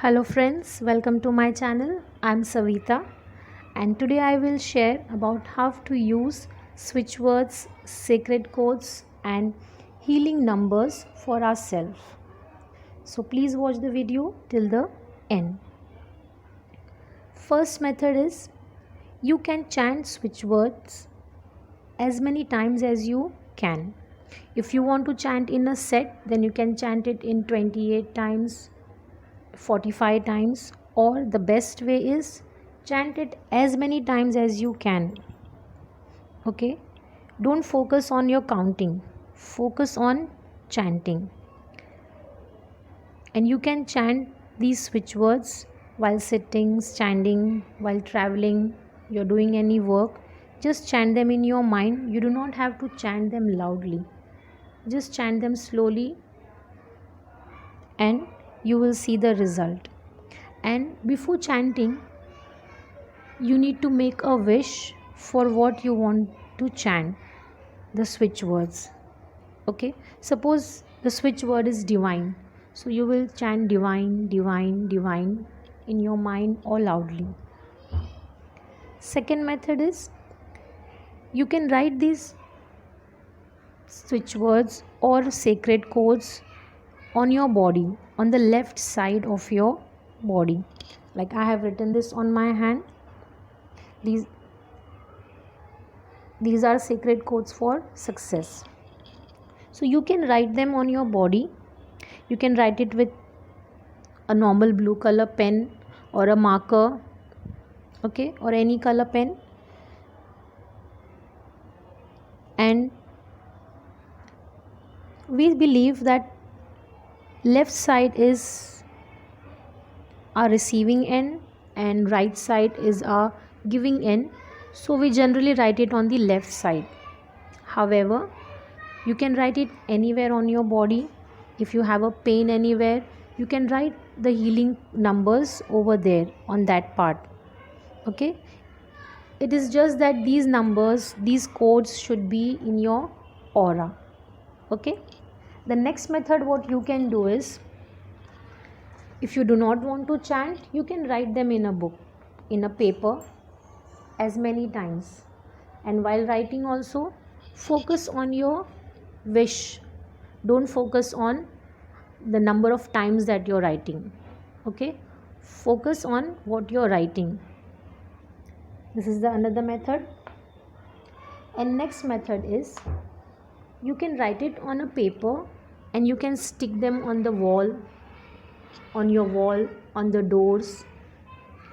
Hello friends, welcome to my channel. I'm Savita and today I will share about how to use switch words, sacred codes and healing numbers for ourselves. So please watch the video till the end. First method is you can chant switch words as many times as you can. If you want to chant in a set, then you can chant it in 28 times, 45 times, or the best way is chant it as many times as you can. Okay, don't focus on your counting, focus on chanting. And you can chant these switch words while sitting, standing, while traveling, you're doing any work. Just chant them in your mind. You do not have to chant them loudly, just chant them slowly and you will see the result. And before chanting, you need to make a wish for what you want to chant the switch words. Okay, suppose the switch word is divine, so you will chant divine, divine, divine in your mind or loudly. Second method is you can write these switch words or sacred codes on your body, on the left side of your body. Like I have written this on my hand. These are sacred codes for success. So you can write them on your body. You can write it with a normal blue color pen or a marker, okay, or any color pen. And we believe that left side is our receiving end and right side is our giving end, so we generally write it on the left side. However, you can write it anywhere on your body. If you have a pain anywhere, you can write the healing numbers over there on that part. Okay, it is just that these numbers, these codes should be in your aura. Okay, the next method what you can do is, if you do not want to chant, you can write them in a book, in a paper, as many times. And while writing also, focus on your wish. Don't focus on the number of times that you're writing. Okay, focus on what you're writing. This is the another method. And next method is you can write it on a paper and you can stick them on the wall, on your wall, on the doors,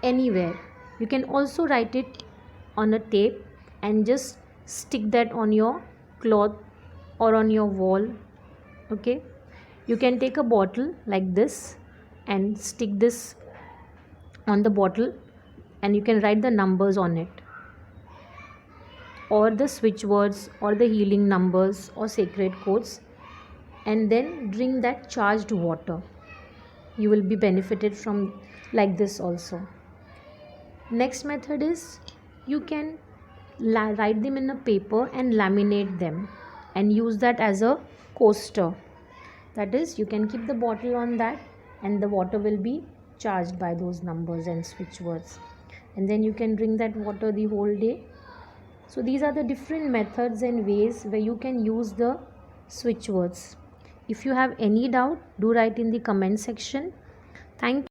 anywhere. You can also write it on a tape and just stick that on your cloth or on your wall. Okay, you can take a bottle like this and stick this on the bottle and you can write the numbers on it, or the switch words or the healing numbers or sacred codes, and then drink that charged water. You will be benefited from like this also. Next method is you can write them in a paper and laminate them and use that as a coaster. That is, you can keep the bottle on that and the water will be charged by those numbers and switch words, and then you can drink that water the whole day. So these are the different methods and ways where you can use the switch words. If you have any doubt, do write in the comment section. Thank you.